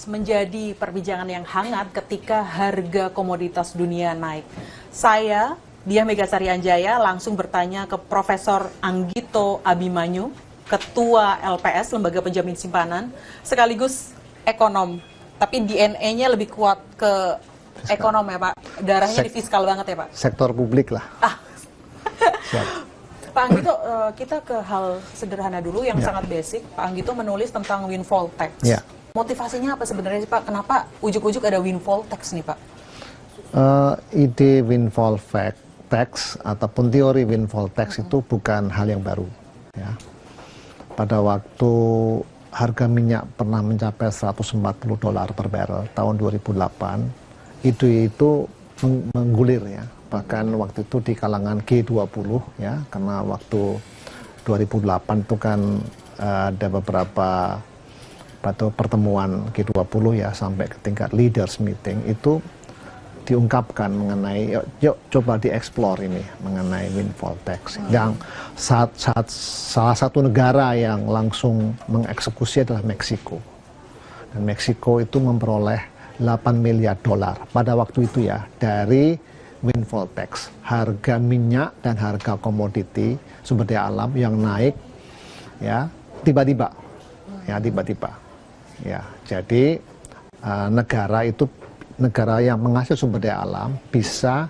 menjadi perbincangan yang hangat ketika harga komoditas dunia naik. Saya, Diah Megasari Anjaya, langsung bertanya ke Profesor Anggito Abimanyu, Ketua LPS, Lembaga Penjamin Simpanan, sekaligus ekonom. Tapi DNA-nya lebih kuat ke ekonom ya Pak? Darahnya di fiskal banget ya Pak? Sektor publik lah. Siap. Pak Anggito, kita ke hal sederhana dulu yang sangat basic. Pak Anggito menulis tentang windfall tax. Motivasinya apa sebenarnya sih Pak? Kenapa ujuk-ujuk ada windfall tax nih Pak? Ide windfall tax ataupun teori windfall tax itu bukan hal yang baru. Ya. Pada waktu harga minyak pernah mencapai $140 per barrel tahun 2008, ide itu menggulir ya. Bahkan waktu itu di kalangan G20 ya, karena waktu 2008 itu kan ada beberapa pertemuan G20 ya sampai ke tingkat leaders meeting itu diungkapkan mengenai yuk coba dieksplor ini mengenai windfall tax. Yang salah satu negara yang langsung mengeksekusi adalah Meksiko. Dan Meksiko itu memperoleh $8 miliar pada waktu itu ya dari windfall tax. Harga minyak dan harga komoditi sumber daya alam yang naik ya tiba-tiba. Ya, jadi negara yang menghasil sumber daya alam bisa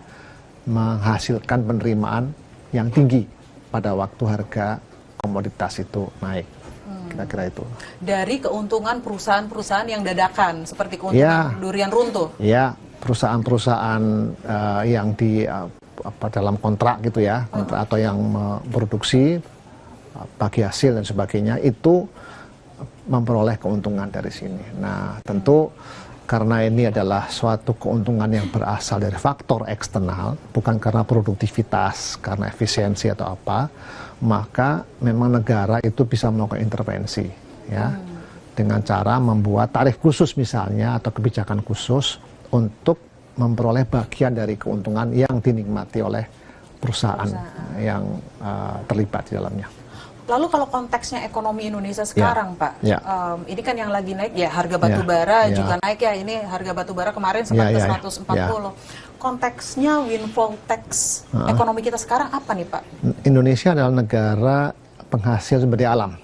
menghasilkan penerimaan yang tinggi pada waktu harga komoditas itu naik. Kira-kira itu. Dari keuntungan perusahaan-perusahaan yang dadakan, seperti keuntungan durian runtuh. Ya, perusahaan-perusahaan yang di dalam kontrak gitu ya, kontrak atau yang memproduksi bagi hasil dan sebagainya itu memperoleh keuntungan dari sini. Nah, tentu karena ini adalah suatu keuntungan yang berasal dari faktor eksternal, bukan karena produktivitas, karena efisiensi atau apa, maka memang negara itu bisa melakukan intervensi, ya, dengan cara membuat tarif khusus misalnya atau kebijakan khusus untuk memperoleh bagian dari keuntungan yang dinikmati oleh perusahaan yang terlibat di dalamnya. Lalu kalau konteksnya ekonomi Indonesia sekarang, Pak, ini kan yang lagi naik ya harga batu bara juga naik ya. Ini harga batu bara kemarin sempat ke 140. Konteksnya windfall tax ekonomi kita sekarang apa nih, Pak? Indonesia adalah negara penghasil sumber daya alam,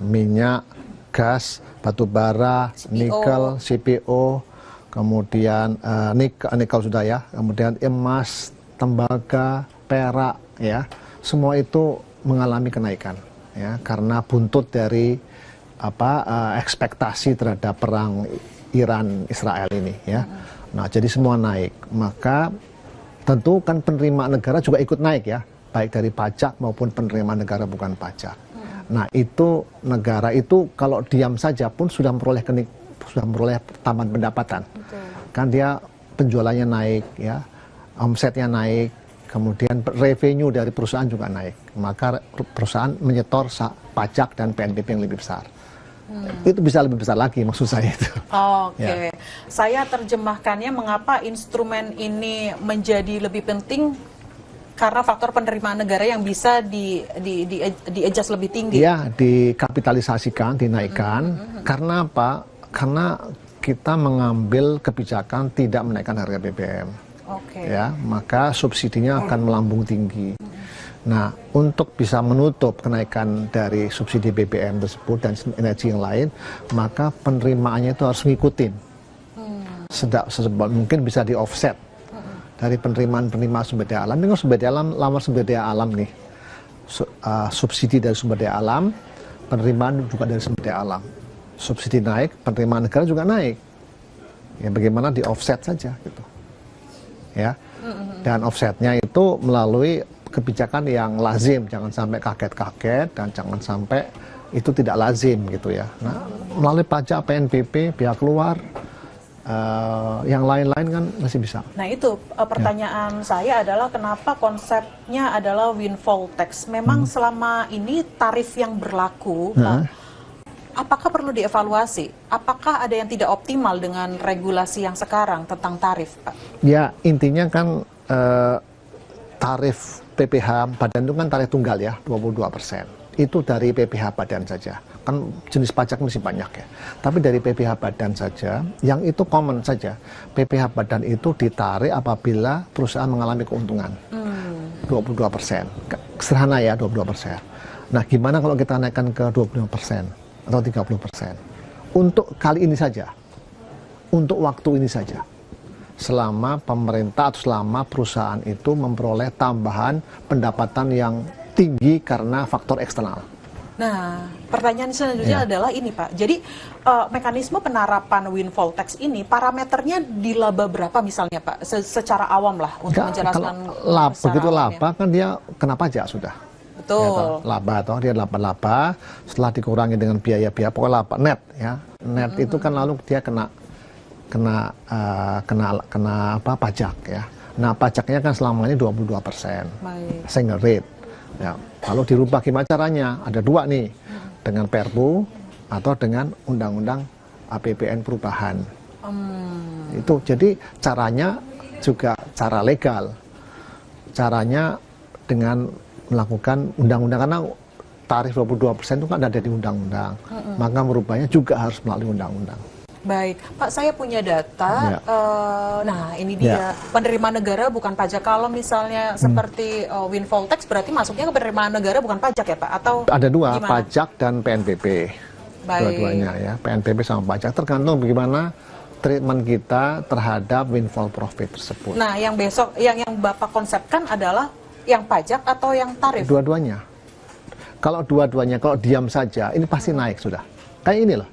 minyak, gas, batu bara, nikel, CPO, kemudian nikel sudah ya, kemudian emas, tembaga, perak, ya, semua itu mengalami kenaikan. Ya, karena buntut dari ekspektasi terhadap perang Iran-Israel ini ya. Nah, jadi semua naik. Maka tentu kan penerimaan negara juga ikut naik ya, baik dari pajak maupun penerimaan negara bukan pajak. Nah, itu negara itu kalau diam saja pun sudah memperoleh tambahan pendapatan. Kan dia penjualannya naik ya, omsetnya naik. Kemudian revenue dari perusahaan juga naik, maka perusahaan menyetor pajak dan PNBP yang lebih besar. Itu bisa lebih besar lagi maksud saya itu. Oke. Saya terjemahkannya mengapa instrumen ini menjadi lebih penting karena faktor penerimaan negara yang bisa di-adjust lebih tinggi. Ya, dikapitalisasikan, dinaikkan. Karena apa? Karena kita mengambil kebijakan tidak menaikkan harga BBM. Ya, maka subsidinya akan melambung tinggi. Nah, untuk bisa menutup kenaikan dari subsidi BBM tersebut dan energi yang lain, maka penerimaannya itu harus ngikutin. Sedapat mungkin bisa di offset dari penerimaan sumber daya alam. Ini sumber daya alam nih, subsidi dari sumber daya alam, penerimaan juga dari sumber daya alam. Subsidi naik, penerimaan negara juga naik. Ya, bagaimana di offset saja gitu. Ya, dan offsetnya itu melalui kebijakan yang lazim, jangan sampai kaget-kaget dan jangan sampai itu tidak lazim gitu ya. Nah, melalui pajak, PNBP, pihak luar, yang lain-lain kan masih bisa. Nah itu pertanyaan saya adalah kenapa konsepnya adalah windfall tax. Memang selama ini tarif yang berlaku, apakah perlu dievaluasi? Apakah ada yang tidak optimal dengan regulasi yang sekarang tentang tarif, Pak? Ya, intinya kan tarif PPh badan itu kan tarif tunggal ya, 22%. itu dari PPh badan saja. Kan jenis pajak masih banyak ya. Tapi dari PPh badan saja, yang itu common saja. PPh badan itu ditarik apabila perusahaan mengalami keuntungan. 22%. Sederhana ya, 22%. Nah, gimana kalau kita naikkan ke 25% atau 30%? Untuk kali ini saja. Untuk waktu ini saja. Selama pemerintah atau selama perusahaan itu memperoleh tambahan pendapatan yang tinggi karena faktor eksternal. Nah, pertanyaan selanjutnya adalah ini Pak. Jadi mekanisme penerapan windfall tax ini parameternya di laba berapa misalnya Pak? Secara awam lah untuk menjelaskan. Kalau begitu laba kan dia kena pajak sudah. Betul. Ya, laba atau dia laba setelah dikurangi dengan biaya-biaya pokoknya laba net ya. Net itu kan lalu dia kena apa pajak ya. Nah, pajaknya kan selama ini 22%. Single rate. Ya, kalau dirubah gimana caranya? Ada dua nih, dengan Perpu atau dengan Undang-Undang APBN perubahan. Itu jadi caranya juga cara legal. Caranya dengan melakukan undang-undang karena tarif 22% itu kan ada di undang-undang. Maka merubahnya juga harus melalui undang-undang. Baik, Pak, saya punya data. Nah, ini dia penerimaan negara bukan pajak. Kalau misalnya seperti windfall tax, berarti masuknya ke penerimaan negara bukan pajak ya, Pak? Atau ada dua, gimana? Pajak dan PNBP. Dua-duanya ya, PNBP sama pajak. Tergantung bagaimana treatment kita terhadap windfall profit tersebut. Nah, yang besok, yang Bapak konsepkan adalah yang pajak atau yang tarif? Dua-duanya. Kalau dua-duanya, kalau diam saja, ini pasti naik sudah. Kayak ini loh.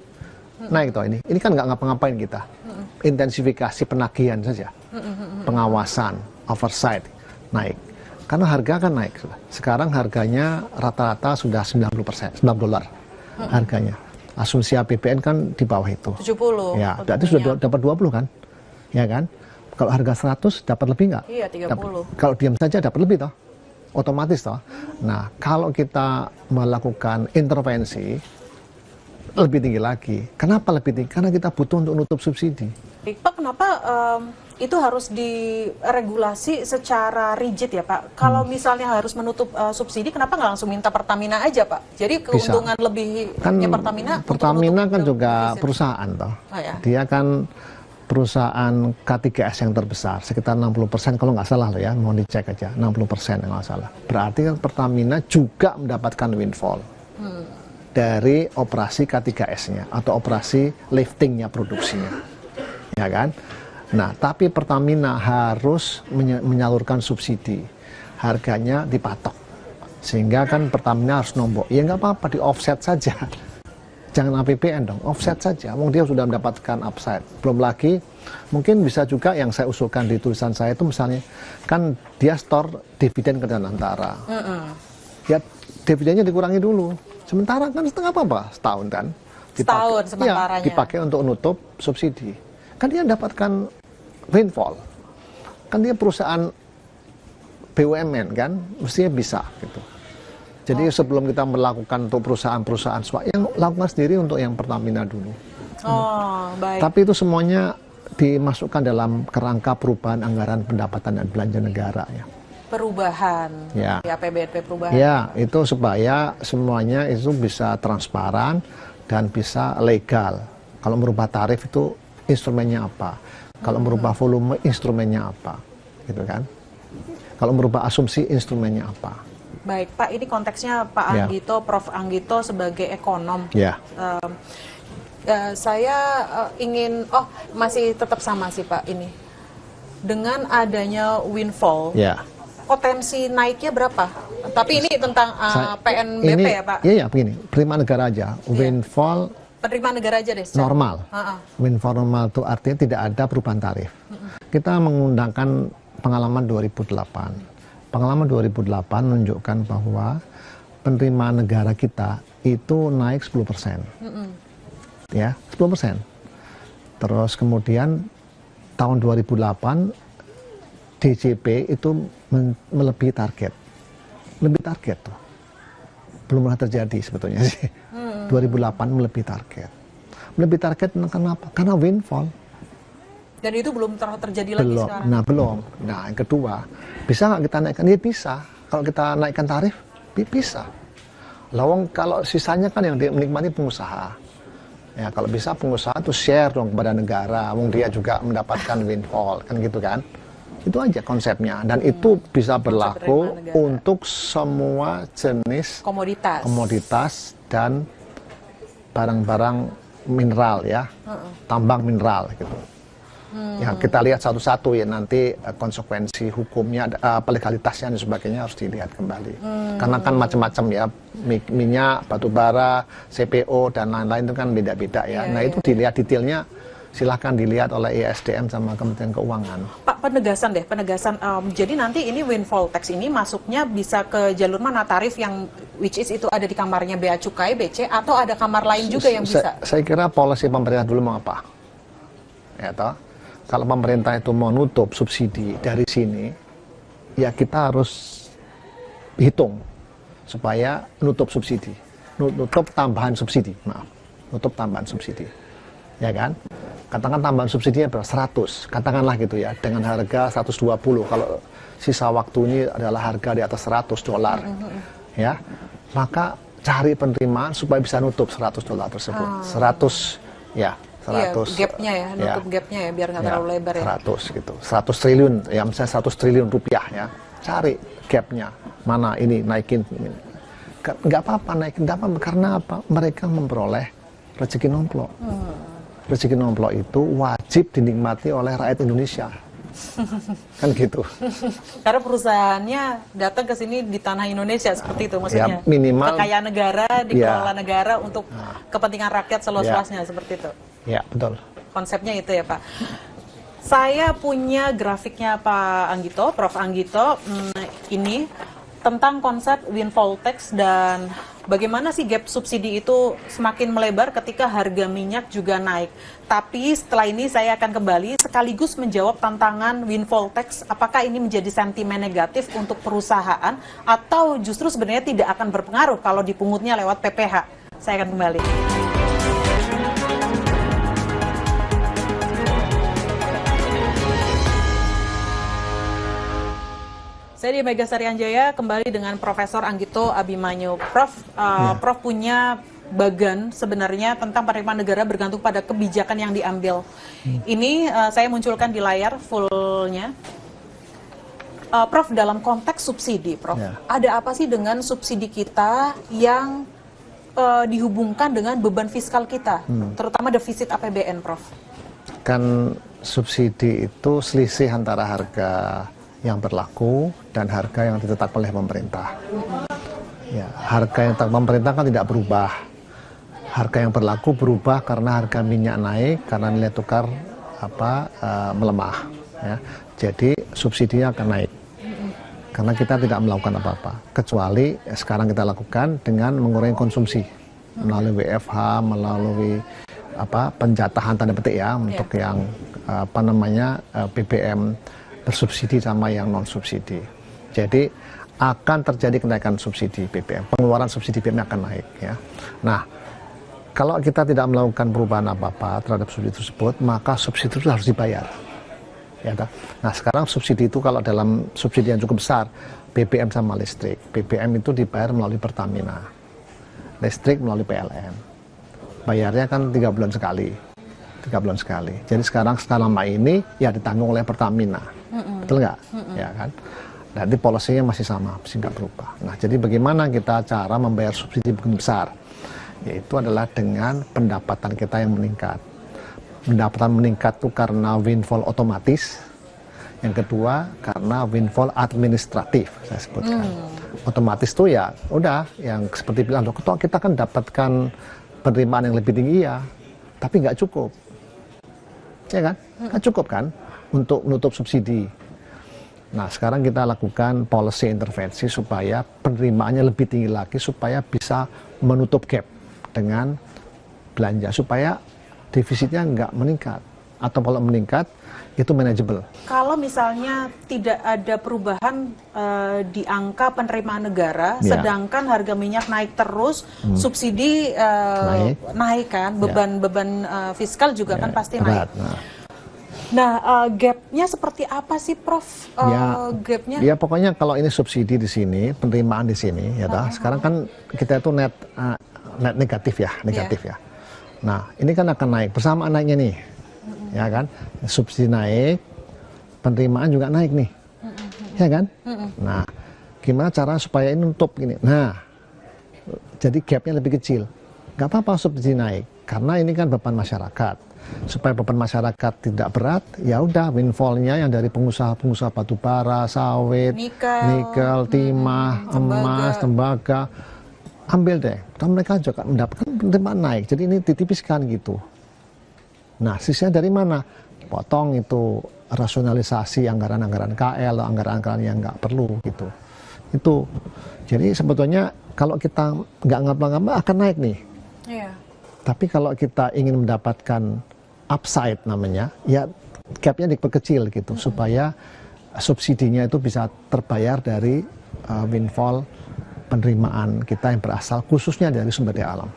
Naik toh ini kan nggak ngapa-ngapain kita, intensifikasi penagihan saja, pengawasan, oversight naik, karena harga kan naik. Sekarang harganya rata-rata sudah 90%, $9 harganya. Asumsi APBN kan di bawah itu. 70. Ya, berarti sudah dapat 20 kan, ya kan? Kalau harga 100 dapat lebih nggak? Iya, 30. Kalau diam saja dapat lebih toh, otomatis toh. Nah, kalau kita melakukan intervensi lebih tinggi lagi. Kenapa lebih tinggi? Karena kita butuh untuk nutup subsidi. Pak, kenapa itu harus diregulasi secara rigid ya Pak? Kalau misalnya harus menutup subsidi, kenapa nggak langsung minta Pertamina aja Pak? Jadi keuntungan lebihnya Pertamina. Pertamina kan juga perusahaan toh. Dia kan perusahaan K3S yang terbesar, sekitar 60% kalau nggak salah loh ya, mau dicek aja, 60% nggak salah. Berarti kan Pertamina juga mendapatkan windfall. Dari operasi K3S-nya atau operasi liftingnya produksinya, ya kan? Nah, tapi Pertamina harus menyalurkan subsidi, harganya dipatok, sehingga kan Pertamina harus nombok. Ya nggak apa-apa, di offset saja, jangan APBN dong, offset saja. Wong dia sudah mendapatkan upside. Belum lagi, mungkin bisa juga yang saya usulkan di tulisan saya itu misalnya, kan dia store dividen ke Danantara, ya dividennya dikurangi dulu. Sementara kan setengah apa? Setahun kan? Setahun sementaranya. Ya, dipakai untuk nutup subsidi. Kan dia dapatkan windfall. Kan dia perusahaan BUMN kan, mestinya bisa gitu. Jadi sebelum kita melakukan untuk perusahaan-perusahaan yang lakukan sendiri untuk yang Pertamina dulu. Baik. Tapi itu semuanya dimasukkan dalam kerangka perubahan anggaran pendapatan dan belanja negara ya. Perubahan, ya PBNP perubahan. Ya, itu supaya semuanya itu bisa transparan dan bisa legal. Kalau merubah tarif itu instrumennya apa? Kalau merubah volume instrumennya apa? Gitu kan? Kalau merubah asumsi instrumennya apa? Baik, Pak, ini konteksnya Pak Anggito, Prof. Anggito sebagai ekonom. Ya. Saya ingin, masih tetap sama sih Pak ini. Dengan adanya windfall, potensi naiknya berapa? Tapi ini tentang PNBP ini, ya Pak? Iya, begini, penerimaan negara aja, windfall penerimaan negara aja deh. Normal. Windfall normal itu artinya tidak ada perubahan tarif. Kita mengundangkan pengalaman 2008. Pengalaman 2008 menunjukkan bahwa penerimaan negara kita itu naik 10%. Ya, 10%. Terus kemudian tahun 2008 DJP itu melebihi target. Lebih target tuh. Belum pernah terjadi sebetulnya sih. 2008 melebihi target. Melebihi target kenapa? Karena windfall. Dan itu belum terjadi lagi sekarang? Belum. Nah, yang kedua, bisa nggak kita naikkan? Ya bisa. Kalau kita naikkan tarif, bisa. Lawang kalau sisanya kan yang menikmati pengusaha. Ya, kalau bisa pengusaha tuh share dong kepada negara, wong dia juga mendapatkan windfall, kan gitu kan. Itu aja konsepnya, dan itu bisa berlaku untuk semua jenis komoditas dan barang-barang mineral ya, tambang mineral gitu. Ya, kita lihat satu-satu ya, nanti konsekuensi hukumnya, legalitasnya dan sebagainya harus dilihat kembali. Karena kan macam-macam ya, minyak, batu bara, CPO dan lain-lain itu kan beda-beda ya. Nah itu dilihat detailnya, silahkan dilihat oleh ESDM sama Kementerian Keuangan. Pak, penegasan. Jadi nanti ini windfall tax ini masuknya bisa ke jalur mana, tarif yang which is itu ada di kamarnya Bea Cukai, BC, atau ada kamar lain juga yang bisa? Saya kira policy pemerintah dulu mau apa? Ya toh? Kalau pemerintah itu mau nutup subsidi dari sini, ya kita harus hitung supaya nutup subsidi, nutup tambahan subsidi, nutup tambahan subsidi, ya kan? Katakan tambahan subsidinya berapa? 100, katakanlah gitu ya, dengan harga 120. Kalau sisa waktu ini adalah harga di atas $100, ya, maka cari penerimaan supaya bisa nutup $100 tersebut, 100, ya. 100 gapnya ya, nutup gapnya ya, biar nggak terlalu lebar ya. 100 gitu, 100 triliun, ya misalnya 100 triliun rupiah ya, cari gapnya, mana ini naikin, nggak apa-apa naikin, karena apa? Mereka memperoleh rezeki nomplok. Rezeki nomplok itu wajib dinikmati oleh rakyat Indonesia, kan gitu. Karena perusahaannya datang ke sini di tanah Indonesia seperti itu maksudnya. Ya, minimal kekayaan negara dikelola negara untuk kepentingan rakyat seluas-luasnya seperti itu. Ya, betul. Konsepnya itu ya Pak. Saya punya grafiknya Pak Anggito, Prof. Anggito, ini tentang konsep windfall tax dan bagaimana sih gap subsidi itu semakin melebar ketika harga minyak juga naik. Tapi setelah ini saya akan kembali sekaligus menjawab tantangan windfall tax. Apakah ini menjadi sentimen negatif untuk perusahaan atau justru sebenarnya tidak akan berpengaruh kalau dipungutnya lewat PPh? Saya akan kembali. Saya di Mega Sarianjaya kembali dengan Profesor Anggito Abimanyu. Prof, Prof punya bagan sebenarnya tentang penerimaan negara bergantung pada kebijakan yang diambil. Ini saya munculkan di layar fullnya. Prof, dalam konteks subsidi, Prof, ada apa sih dengan subsidi kita yang dihubungkan dengan beban fiskal kita, terutama defisit APBN, Prof? Kan subsidi itu selisih antara harga yang berlaku dan harga yang ditetapkan oleh pemerintah. Ya, harga yang ditetapkan pemerintah kan tidak berubah. Harga yang berlaku berubah karena harga minyak naik, karena nilai tukar melemah. Ya. Jadi subsidinya akan naik karena kita tidak melakukan apa-apa. Kecuali sekarang kita lakukan dengan mengurangi konsumsi melalui WFH, melalui penjatahan tanda petik ya untuk yang BBM bersubsidi sama yang non subsidi. Jadi akan terjadi kenaikan subsidi BBM, pengeluaran subsidi BBM akan naik ya. Nah, kalau kita tidak melakukan perubahan apa-apa terhadap subsidi tersebut, maka subsidi itu harus dibayar. Ya, nah sekarang subsidi itu kalau dalam subsidi yang cukup besar, BBM sama listrik. BBM itu dibayar melalui Pertamina, listrik melalui PLN. Bayarnya kan 3 bulan sekali. 3 bulan sekali. Jadi sekarang selama ini ya ditanggung oleh Pertamina. Betul nggak? Ya kan? Nanti polisinya masih sama, masih nggak berubah. Nah, jadi bagaimana kita cara membayar subsidi begitu besar? Yaitu adalah dengan pendapatan kita yang meningkat. Pendapatan meningkat itu karena windfall otomatis. Yang kedua, karena windfall administratif, saya sebutkan. Otomatis itu ya udah, yang seperti bilang, kita kan dapatkan penerimaan yang lebih tinggi ya, tapi nggak cukup. Ya kan? Nggak cukup kan untuk menutup subsidi. Nah, sekarang kita lakukan policy intervensi supaya penerimaannya lebih tinggi lagi, supaya bisa menutup gap dengan belanja, supaya defisitnya nggak meningkat. Atau kalau meningkat, itu manageable. Kalau misalnya tidak ada perubahan di angka penerimaan negara, sedangkan harga minyak naik terus, subsidi naik kan, beban fiskal juga kan pasti naik. Nah, gapnya seperti apa sih, Prof? Gapnya? Ya pokoknya kalau ini subsidi di sini, penerimaan di sini, ya dah. Sekarang kan kita itu net negatif ya, ya. Nah, ini kan akan naik bersamaan naiknya nih, ya kan? Subsidi naik, penerimaan juga naik nih, ya kan? Nah, gimana cara supaya ini nutup gini? Nah, jadi gapnya lebih kecil. Gak apa-apa subsidi naik, karena ini kan beban masyarakat. Supaya beban masyarakat tidak berat, ya udah windfall-nya yang dari pengusaha-pengusaha batu bara, sawit, nikel, timah, emas, tembaga, ambil deh. Dan mereka juga mendapatkan penerimaan naik. Jadi ini ditipiskan gitu. Nah, sisanya dari mana? Potong itu rasionalisasi anggaran-anggaran KL atau anggaran-anggaran yang nggak perlu gitu. Itu. Jadi sebetulnya kalau kita nggak ngapa-ngapa akan naik nih. Iya. Tapi kalau kita ingin mendapatkan upside namanya, ya gapnya diperkecil gitu, supaya subsidinya itu bisa terbayar dari windfall penerimaan kita yang berasal khususnya dari sumber daya alam.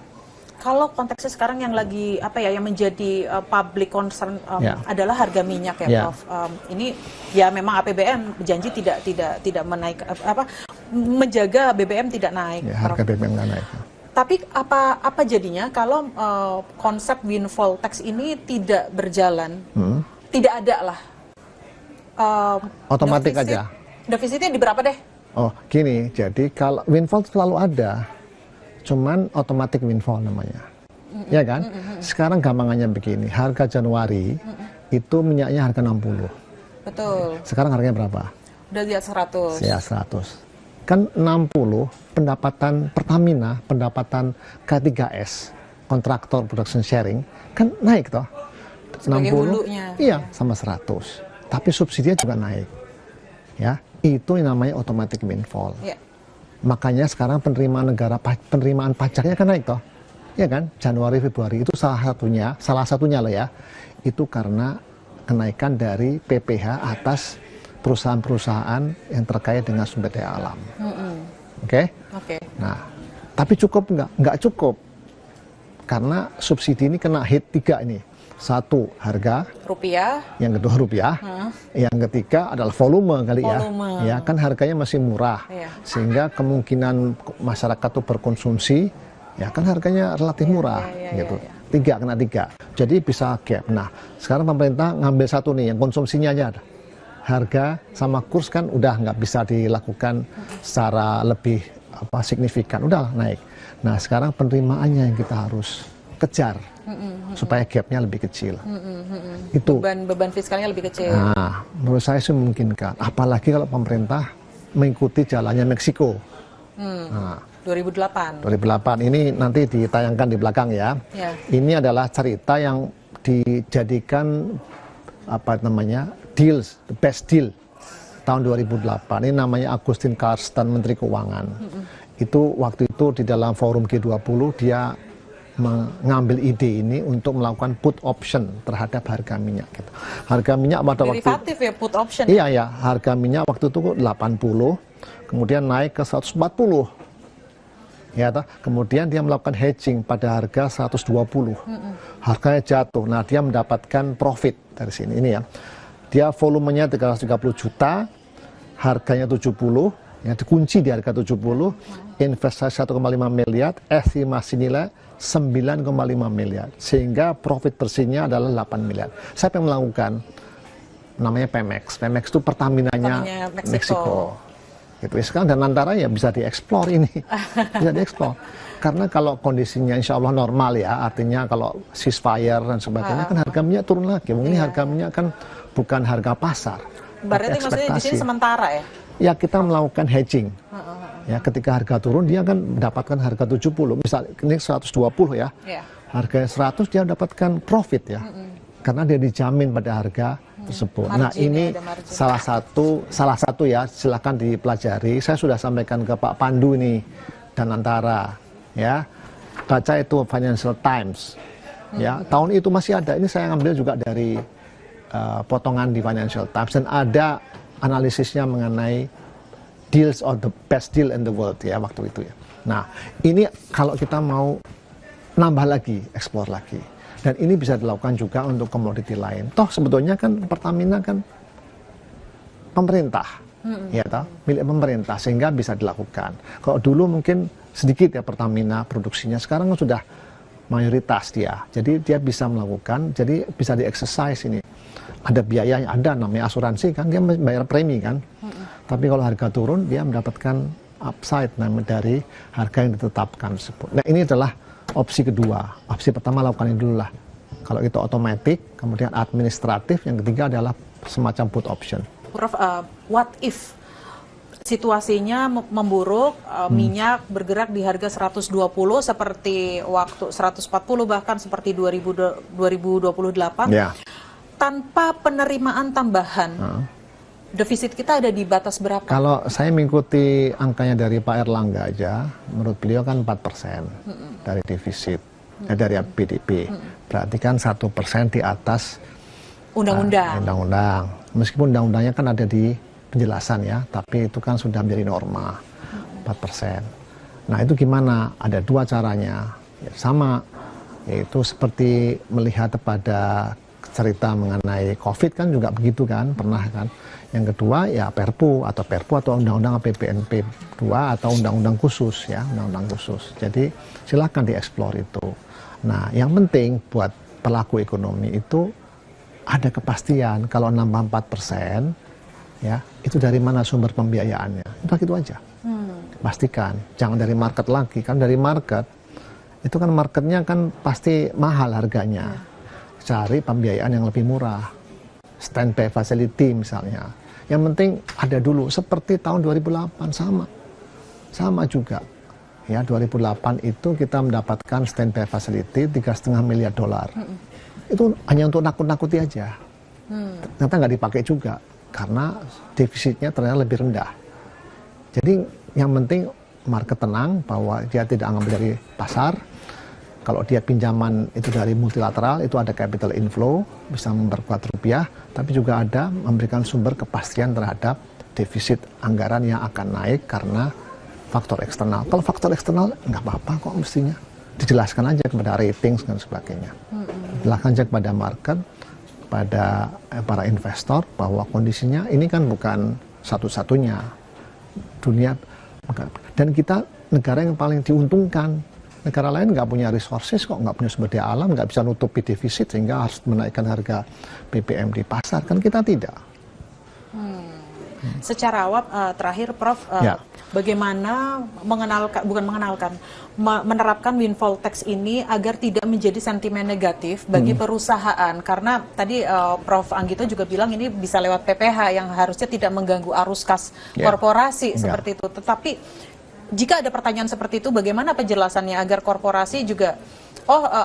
Kalau konteksnya sekarang yang lagi yang menjadi public concern adalah harga minyak ya, Prof. Ini ya memang APBN berjanji tidak menaik menjaga BBM tidak naik. Ya, harga BBM nggak naik. Tapi apa jadinya kalau konsep windfall tax ini tidak berjalan? Tidak ada lah. Otomatis aja. Defisitnya di berapa deh? Oh, gini. Jadi kalau windfall selalu ada, cuman otomatis windfall namanya. Ya kan? Sekarang gampangannya begini. Harga Januari itu minyaknya harga 60. Betul. Sekarang harganya berapa? Udah di atas 100. Ya, 100. Kan 60 pendapatan Pertamina, pendapatan K3S, kontraktor production sharing, kan naik toh. Sebagai 60, hulunya. Iya, sama 100. Tapi subsidinya juga naik. Ya, itu yang namanya automatic windfall. Ya. Makanya sekarang penerimaan pajaknya kan naik toh. Ya kan? Januari, Februari itu salah satunya loh ya. Itu karena kenaikan dari PPh atas perusahaan-perusahaan yang terkait dengan sumber daya alam. Oke? Nah, tapi cukup nggak? Nggak cukup. Karena subsidi ini kena hit 3 ini. 1, harga. Rupiah. Yang kedua rupiah. Yang ketiga adalah volume kali ya. Ya, kan harganya masih murah. Sehingga kemungkinan masyarakat itu berkonsumsi, ya kan harganya relatif murah. Gitu. 3, kena 3. Jadi bisa gap. Nah, sekarang pemerintah ngambil satu nih, yang konsumsinya aja ada. Harga sama kurs kan udah nggak bisa dilakukan secara lebih signifikan, udah naik. Nah sekarang penerimaannya yang kita harus kejar supaya gapnya lebih kecil. Itu beban fiskalnya lebih kecil. Nah menurut saya sih memungkinkan, apalagi kalau pemerintah mengikuti jalannya Meksiko. Nah, 2008 ini nanti ditayangkan di belakang ya. Ini adalah cerita yang dijadikan deals, the best deal tahun 2008. Ini namanya Agustin Karsten, Menteri Keuangan. Itu waktu itu di dalam forum G20 dia mengambil ide ini untuk melakukan put option terhadap harga minyak. Gitu. Harga minyak pada derivatif ya, put option. Iya ya, harga minyak waktu itu 80, kemudian naik ke 140. Ya, kemudian dia melakukan hedging pada harga 120. Harganya jatuh. Nah, dia mendapatkan profit dari sini ini ya. Dia volumenya 330 juta, harganya 70, ya dikunci di harga 70, investasi 1,5 miliar, estimasi nilai 9,5 miliar, sehingga profit bersihnya adalah 8 miliar. Siapa yang melakukan? Namanya Pemex. Pemex itu Pertaminanya Meksiko. Gitu. Sekarang dan antara ya bisa dieksplor ini, bisa dieksplor. Karena kalau kondisinya insya Allah normal ya, artinya kalau ceasefire dan sebagainya kan harga minyak turun lagi. Mungkin harga minyak kan bukan harga pasar. Berarti maksudnya di sini sementara ya? Ya kita melakukan hedging. Ya ketika harga turun dia akan mendapatkan harga 70. Misal ini 120 ya. Harganya 100 dia mendapatkan profit ya. Karena dia dijamin pada harga tersebut. Margin, nah ini salah satu ya, silakan dipelajari. Saya sudah sampaikan ke Pak Pandu ini dan Antara ya. Baca itu Financial Times. Ya, tahun itu masih ada. Ini saya ngambil juga dari potongan di Financial Times dan ada analisisnya mengenai deals or the best deal in the world ya waktu itu ya. Nah, ini kalau kita mau nambah lagi, eksplor lagi. Dan ini bisa dilakukan juga untuk komoditi lain. Toh sebetulnya kan Pertamina kan pemerintah, ya toh, milik pemerintah, sehingga bisa dilakukan. Kalau dulu mungkin sedikit ya Pertamina produksinya, sekarang kan sudah mayoritas dia. Jadi dia bisa melakukan, jadi bisa di-exercise ini. Ada biayanya, ada namanya asuransi kan, dia bayar premi kan. Tapi kalau harga turun, dia mendapatkan upside dari harga yang ditetapkan tersebut. Nah ini adalah opsi kedua. Opsi pertama lakukan ini dulu lah. Kalau itu otomatis, kemudian administratif, yang ketiga adalah semacam put option. Prof, what if situasinya memburuk, minyak bergerak di harga 120 seperti waktu 140 bahkan seperti 2028, tanpa penerimaan tambahan, defisit kita ada di batas berapa? Kalau saya mengikuti angkanya dari Pak Erlangga aja, menurut beliau kan 4% dari defisit, dari PDB. Berarti kan 1% di atas undang-undang. Meskipun undang-undangnya kan ada di penjelasan ya, tapi itu kan sudah menjadi norma 4%. Nah itu gimana? Ada dua caranya, ya, sama, yaitu seperti melihat pada cerita mengenai COVID kan juga begitu kan, pernah kan. Yang kedua ya Perpu atau Undang-Undang APBNP 2 atau Undang-Undang khusus ya, Undang-Undang khusus. Jadi silakan dieksplor itu. Nah yang penting buat pelaku ekonomi itu ada kepastian kalau nambah 4%, ya itu dari mana sumber pembiayaannya. Udah gitu aja. Pastikan, jangan dari market lagi, kan dari market itu kan marketnya kan pasti mahal harganya. Cari pembiayaan yang lebih murah, standby facility misalnya. Yang penting ada dulu, seperti tahun 2008 sama juga. Ya 2008 itu kita mendapatkan standby facility $3,5 miliar. Itu hanya untuk nakut-nakuti aja. Ternyata nggak dipakai juga karena defisitnya ternyata lebih rendah. Jadi yang penting market tenang bahwa dia tidak ambil dari pasar. Kalau dia pinjaman itu dari multilateral, itu ada capital inflow, bisa memperkuat rupiah, tapi juga ada memberikan sumber kepastian terhadap defisit anggaran yang akan naik karena faktor eksternal. Kalau faktor eksternal nggak apa-apa kok mestinya. Dijelaskan aja kepada ratings dan sebagainya. Jelaskan aja kepada market, pada para investor bahwa kondisinya ini kan bukan satu-satunya dunia. Dan kita negara yang paling diuntungkan. Negara lain nggak punya resources kok, nggak punya sumber daya alam, nggak bisa nutupi defisit sehingga harus menaikkan harga BBM di pasar. Kan kita tidak. Secara awam, terakhir Prof, bagaimana menerapkan windfall tax ini agar tidak menjadi sentimen negatif bagi perusahaan? Karena tadi Prof Anggito juga bilang ini bisa lewat PPh yang harusnya tidak mengganggu arus kas korporasi seperti itu. Tetapi jika ada pertanyaan seperti itu, bagaimana penjelasannya agar korporasi juga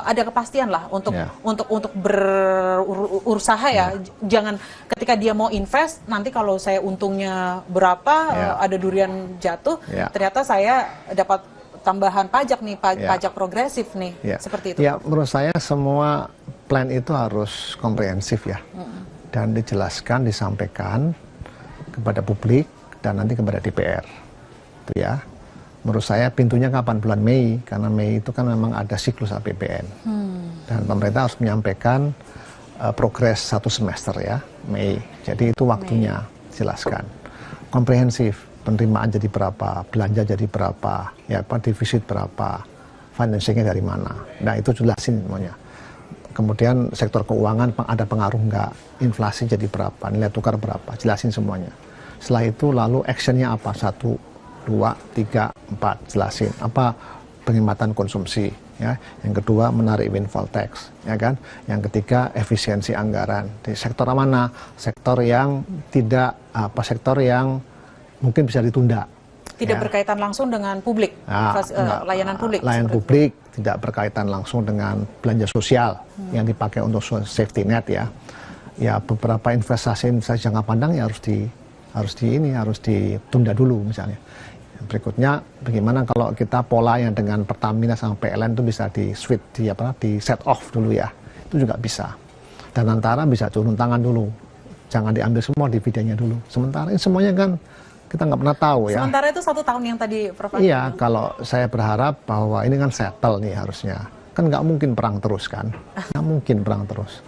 ada kepastian lah untuk berusaha ya. Jangan ketika dia mau invest nanti kalau saya untungnya berapa ada durian jatuh, ternyata saya dapat tambahan pajak nih, pajak progresif nih, seperti itu. Ya, menurut saya semua plan itu harus komprehensif ya. Dan dijelaskan, disampaikan kepada publik dan nanti kepada DPR. Itu ya. Menurut saya pintunya kapan? Bulan Mei, karena Mei itu kan memang ada siklus APBN. Dan pemerintah harus menyampaikan progres satu semester ya, Mei. Jadi itu waktunya, jelaskan. Komprehensif, penerimaan jadi berapa, belanja jadi berapa, ya defisit berapa, financingnya dari mana. Nah itu jelasin semuanya. Kemudian sektor keuangan ada pengaruh nggak, inflasi jadi berapa, nilai tukar berapa, jelasin semuanya. Setelah itu lalu actionnya apa, 1, 2, 3, 4, jelasin apa penghematan konsumsi ya. Yang kedua menarik windfall tax ya kan. Yang ketiga efisiensi anggaran. Di sektor mana? Sektor yang tidak sektor yang mungkin bisa ditunda. Tidak berkaitan langsung dengan publik, layanan publik. Layanan publik tidak berkaitan langsung dengan belanja sosial yang dipakai untuk safety net ya. Ya beberapa investasi jangka pandang ya harus ditunda dulu misalnya. Berikutnya bagaimana kalau kita pola yang dengan Pertamina sama PLN itu bisa di switch, di set off dulu ya, itu juga bisa. Dan antara bisa turun tangan dulu, jangan diambil semua dividennya dulu. Sementara ini semuanya kan kita nggak pernah tahu ya. Sementara itu 1 tahun yang tadi Prof. Iya, kalau saya berharap bahwa ini kan settle nih harusnya. kan nggak mungkin perang terus kan, nggak mungkin perang terus.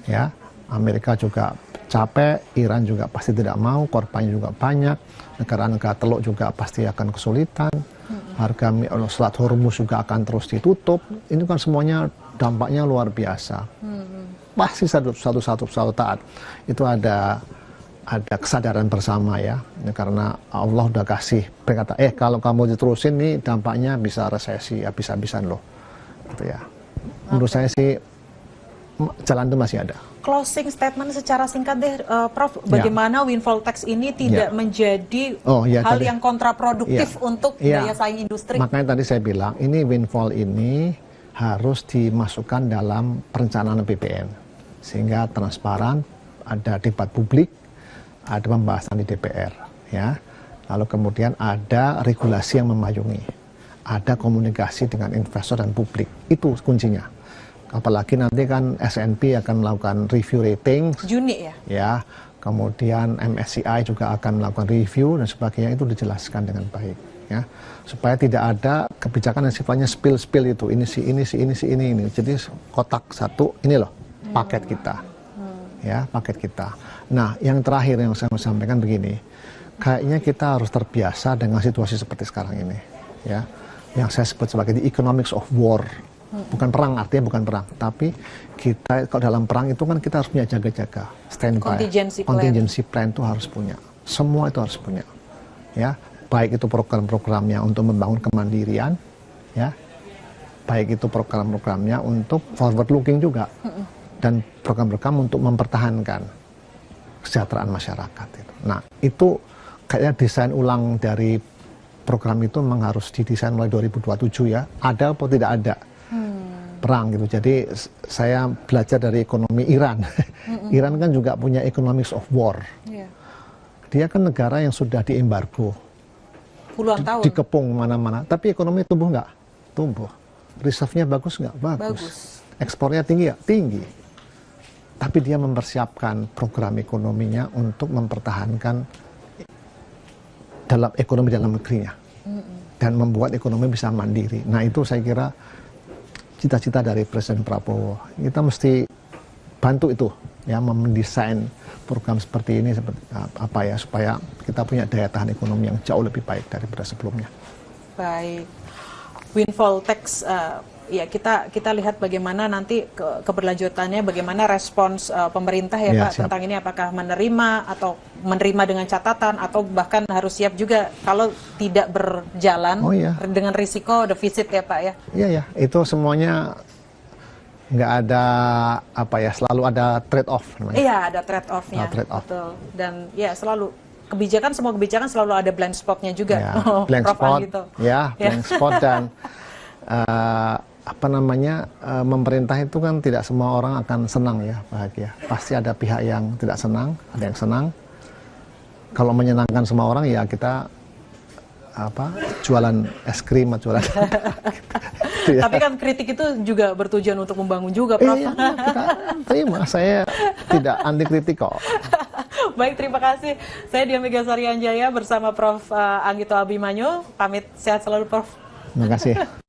Ya, Amerika juga capek, Iran juga pasti tidak mau, korbannya juga banyak, negara-negara teluk juga pasti akan kesulitan, harga Selat Hormuz juga akan terus ditutup. Ini kan semuanya dampaknya luar biasa. Pasti satu saat itu ada kesadaran bersama ya, karena Allah udah kasih berkata, kalau kamu diterusin nih dampaknya bisa resesi habis-habisan loh, gitu ya. Menurut saya sih jalan itu masih ada. Closing statement secara singkat deh, Prof. Bagaimana windfall tax ini tidak menjadi hal yang kontraproduktif untuk daya saing industri? Makanya tadi saya bilang ini windfall ini harus dimasukkan dalam perencanaan APBN sehingga transparan, ada debat publik, ada pembahasan di DPR, ya. Lalu kemudian ada regulasi yang memayungi, ada komunikasi dengan investor dan publik. Itu kuncinya. Apalagi nanti kan S&P akan melakukan review rating. Juni ya? Ya. Kemudian MSCI juga akan melakukan review dan sebagainya, itu dijelaskan dengan baik, ya. Supaya tidak ada kebijakan yang sifatnya spill itu. Ini. Jadi kotak satu, ini loh paket kita. Ya, paket kita. Nah, yang terakhir yang saya mau sampaikan begini, kayaknya kita harus terbiasa dengan situasi seperti sekarang ini, ya, yang saya sebut sebagai the economics of war. Bukan perang, artinya bukan perang, tapi kita kalau dalam perang itu kan kita harus punya jaga-jaga, standby, contingency plan itu harus punya, semua itu harus punya, ya, baik itu program-programnya untuk membangun kemandirian, ya, baik itu program-programnya untuk forward looking juga, dan program-program untuk mempertahankan kesejahteraan masyarakat itu. Nah, itu kayaknya desain ulang dari program itu memang harus didesain mulai 2027 ya. Ada atau tidak ada perang gitu. Jadi saya belajar dari ekonomi Iran. Iran kan juga punya economics of war. Dia kan negara yang sudah diembargo puluhan tahun, dikepung mana-mana, tapi ekonomi tumbuh nggak? Tumbuh. Reserve-nya bagus nggak? Bagus. Ekspornya tinggi ya? Tinggi. Tapi dia mempersiapkan program ekonominya untuk mempertahankan dalam ekonomi dalam negerinya dan membuat ekonomi bisa mandiri. Nah, itu saya kira cita-cita dari Presiden Prabowo. Kita mesti bantu itu, ya, mendesain program seperti ini, seperti apa ya, supaya kita punya daya tahan ekonomi yang jauh lebih baik daripada sebelumnya. Baik, windfall tax. Ya, kita lihat bagaimana nanti keberlanjutannya, bagaimana respons pemerintah ya Pak siap. Tentang ini, apakah menerima atau menerima dengan catatan atau bahkan harus siap juga kalau tidak berjalan dengan risiko defisit ya Pak ya. Iya, itu semuanya nggak ada selalu ada trade off. Iya, ada trade offnya. Betul. Dan ya selalu semua kebijakan selalu ada blind spotnya juga. Ya, blank spot, gitu. Blank spot dan pemerintah itu kan tidak semua orang akan senang ya, bahagia. Pasti ada pihak yang tidak senang, ada yang senang. Kalau menyenangkan semua orang ya kita jualan es krim, jualan. Gitu ya. Tapi kan kritik itu juga bertujuan untuk membangun juga, Prof. Iya, kita terima. Saya tidak anti kritik kok. Baik, terima kasih. Saya Diah Megasari Anjaya bersama Prof. Anggito Abimanyu. Pamit, sehat selalu, Prof. Terima kasih.